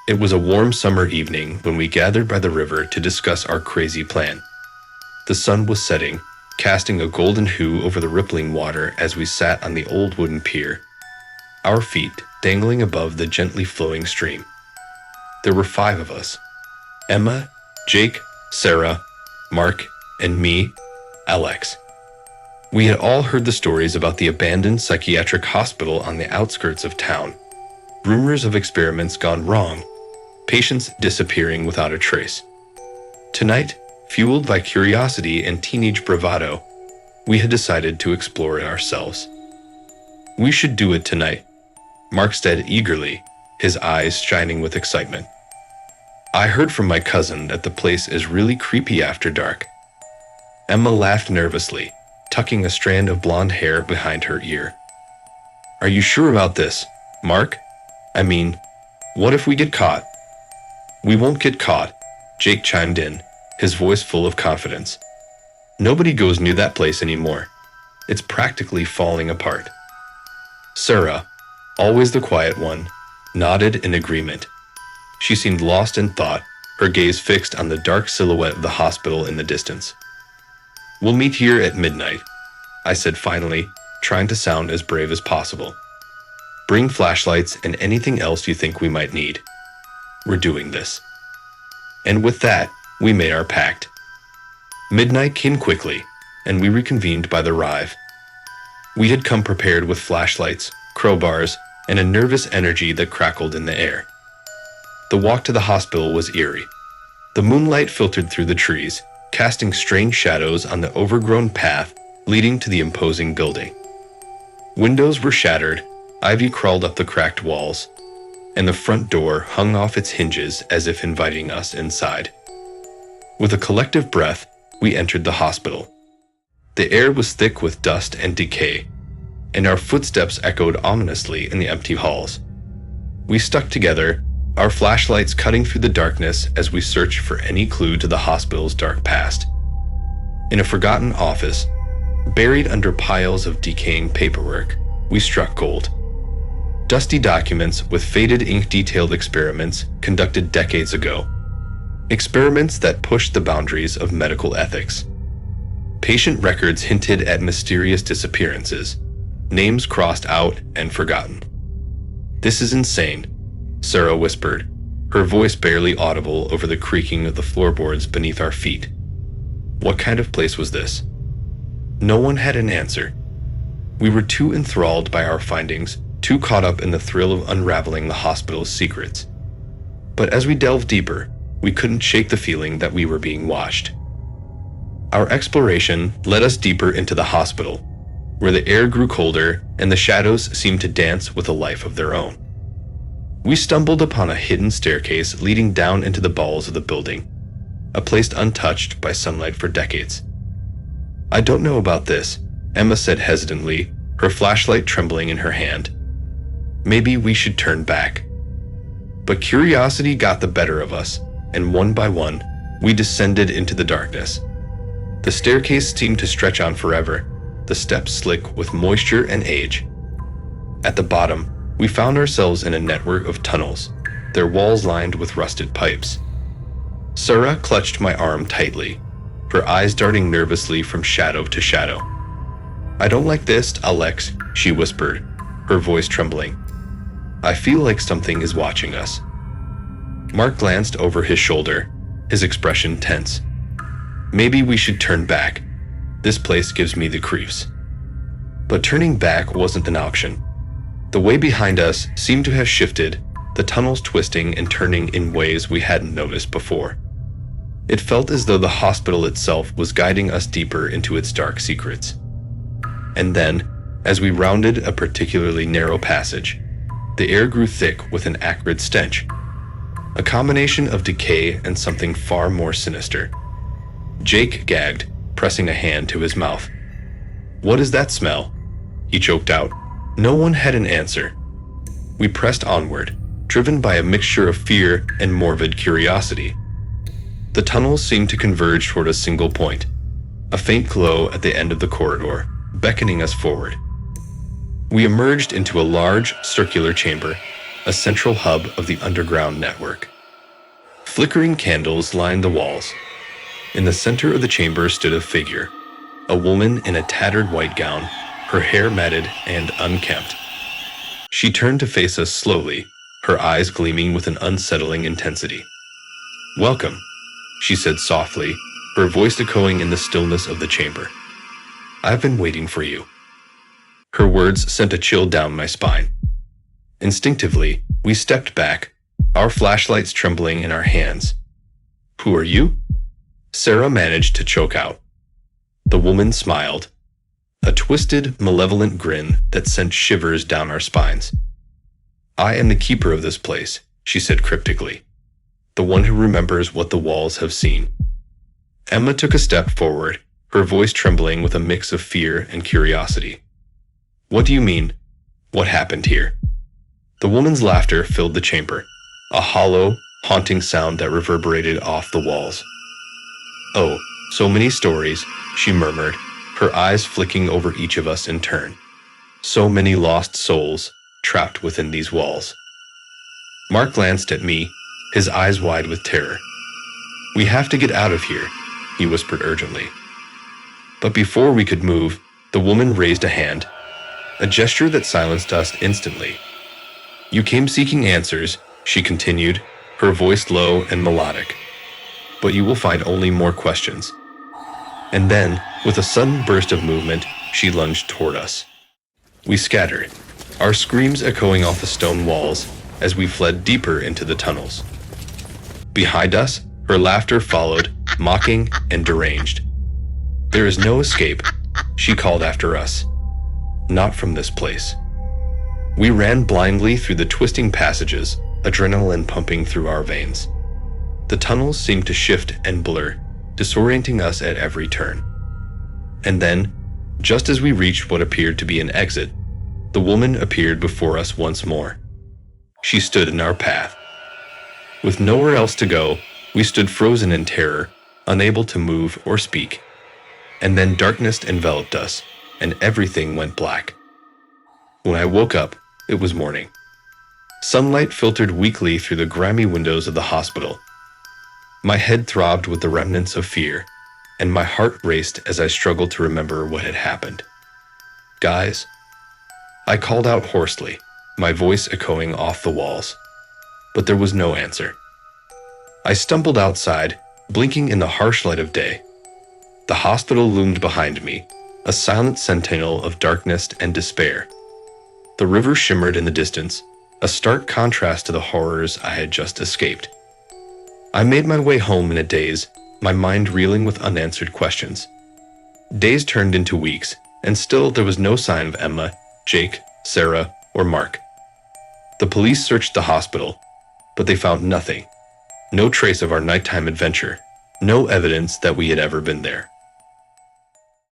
It was a warm summer evening when we gathered by the river to discuss our crazy plan. The sun was setting, casting a golden hue over the rippling water as we sat on the old wooden pier, our feet dangling above the gently flowing stream. There were 5 of us: Emma, Jake, Sarah, Mark, and me, Alex. We had all heard the stories about the abandoned psychiatric hospital on the outskirts of town, rumors of experiments gone wrong, patients disappearing without a trace. Tonight, fueled by curiosity and teenage bravado, we had decided to explore it ourselves. "We should do it tonight," Mark said eagerly, his eyes shining with excitement. "I heard from my cousin that the place is really creepy after dark." Emma laughed nervously, tucking a strand of blonde hair behind her ear. "Are you sure about this, Mark? I mean, what if we get caught?" "We won't get caught," Jake chimed in, his voice full of confidence. "Nobody goes near that place anymore. It's practically falling apart." Sarah, always the quiet one, nodded in agreement. She seemed lost in thought, her gaze fixed on the dark silhouette of the hospital in the distance. "We'll meet here at midnight," I said finally, trying to sound as brave as possible. "Bring flashlights and anything else you think we might need. We're doing this." And with that, we made our pact. Midnight came quickly, and we reconvened by the Rive. We had come prepared with flashlights, crowbars, and a nervous energy that crackled in the air. The walk to the hospital was eerie. The moonlight filtered through the trees, casting strange shadows on the overgrown path leading to the imposing building. Windows were shattered, ivy crawled up the cracked walls, and the front door hung off its hinges as if inviting us inside. With a collective breath, we entered the hospital. The air was thick with dust and decay, and our footsteps echoed ominously in the empty halls. We stuck together, our flashlights cutting through the darkness as we searched for any clue to the hospital's dark past. In a forgotten office, buried under piles of decaying paperwork, we struck gold. Dusty documents with faded ink-detailed experiments conducted decades ago. Experiments that pushed the boundaries of medical ethics. Patient records hinted at mysterious disappearances, names crossed out and forgotten. "This is insane," Sarah whispered, her voice barely audible over the creaking of the floorboards beneath our feet. What kind of place was this? No one had an answer. We were too enthralled by our findings, too caught up in the thrill of unraveling the hospital's secrets. But as we delved deeper, we couldn't shake the feeling that we were being watched. Our exploration led us deeper into the hospital, where the air grew colder and the shadows seemed to dance with a life of their own. We stumbled upon a hidden staircase leading down into the bowels of the building, a place untouched by sunlight for decades. "I don't know about this," Emma said hesitantly, her flashlight trembling in her hand. "Maybe we should turn back." But curiosity got the better of us, and one by one, we descended into the darkness. The staircase seemed to stretch on forever, the steps slick with moisture and age. At the bottom, we found ourselves in a network of tunnels, their walls lined with rusted pipes. Sarah clutched my arm tightly, her eyes darting nervously from shadow to shadow. "I don't like this, Alex," she whispered, her voice trembling. "I feel like something is watching us." Mark glanced over his shoulder, his expression tense. "Maybe we should turn back. This place gives me the creeps." But turning back wasn't an option. The way behind us seemed to have shifted, the tunnels twisting and turning in ways we hadn't noticed before. It felt as though the hospital itself was guiding us deeper into its dark secrets. And then, as we rounded a particularly narrow passage, the air grew thick with an acrid stench, a combination of decay and something far more sinister. Jake gagged, pressing a hand to his mouth. "What is that smell?" he choked out. No one had an answer. We pressed onward, driven by a mixture of fear and morbid curiosity. The tunnels seemed to converge toward a single point, a faint glow at the end of the corridor, beckoning us forward. We emerged into a large, circular chamber, a central hub of the underground network. Flickering candles lined the walls. In the center of the chamber stood a figure, a woman in a tattered white gown, her hair matted and unkempt. She turned to face us slowly, her eyes gleaming with an unsettling intensity. "Welcome," she said softly, her voice echoing in the stillness of the chamber. "I've been waiting for you." Her words sent a chill down my spine. Instinctively, we stepped back, our flashlights trembling in our hands. "Who are you?" Sarah managed to choke out. The woman smiled, a twisted, malevolent grin that sent shivers down our spines. "I am the keeper of this place," she said cryptically, "the one who remembers what the walls have seen." Emma took a step forward, her voice trembling with a mix of fear and curiosity. "What do you mean? What happened here?" The woman's laughter filled the chamber, a hollow, haunting sound that reverberated off the walls. "Oh, so many stories," she murmured, her eyes flicking over each of us in turn. "So many lost souls, trapped within these walls." Mark glanced at me, his eyes wide with terror. "We have to get out of here," he whispered urgently. But before we could move, the woman raised a hand, a gesture that silenced us instantly. "You came seeking answers," she continued, her voice low and melodic. "But you will find only more questions." And then, with a sudden burst of movement, she lunged toward us. We scattered, our screams echoing off the stone walls as we fled deeper into the tunnels. Behind us, her laughter followed, mocking and deranged. "There is no escape," she called after us. "Not from this place." We ran blindly through the twisting passages, adrenaline pumping through our veins. The tunnels seemed to shift and blur, disorienting us at every turn. And then, just as we reached what appeared to be an exit, the woman appeared before us once more. She stood in our path. With nowhere else to go, we stood frozen in terror, unable to move or speak. And then darkness enveloped us, and everything went black. When I woke up, it was morning. Sunlight filtered weakly through the grimy windows of the hospital. My head throbbed with the remnants of fear, and my heart raced as I struggled to remember what had happened. "Guys?" I called out hoarsely, my voice echoing off the walls. But there was no answer. I stumbled outside, blinking in the harsh light of day. The hospital loomed behind me, a silent sentinel of darkness and despair. The river shimmered in the distance, a stark contrast to the horrors I had just escaped. I made my way home in a daze, my mind reeling with unanswered questions. Days turned into weeks, and still there was no sign of Emma, Jake, Sarah, or Mark. The police searched the hospital, but they found nothing. No trace of our nighttime adventure, no evidence that we had ever been there.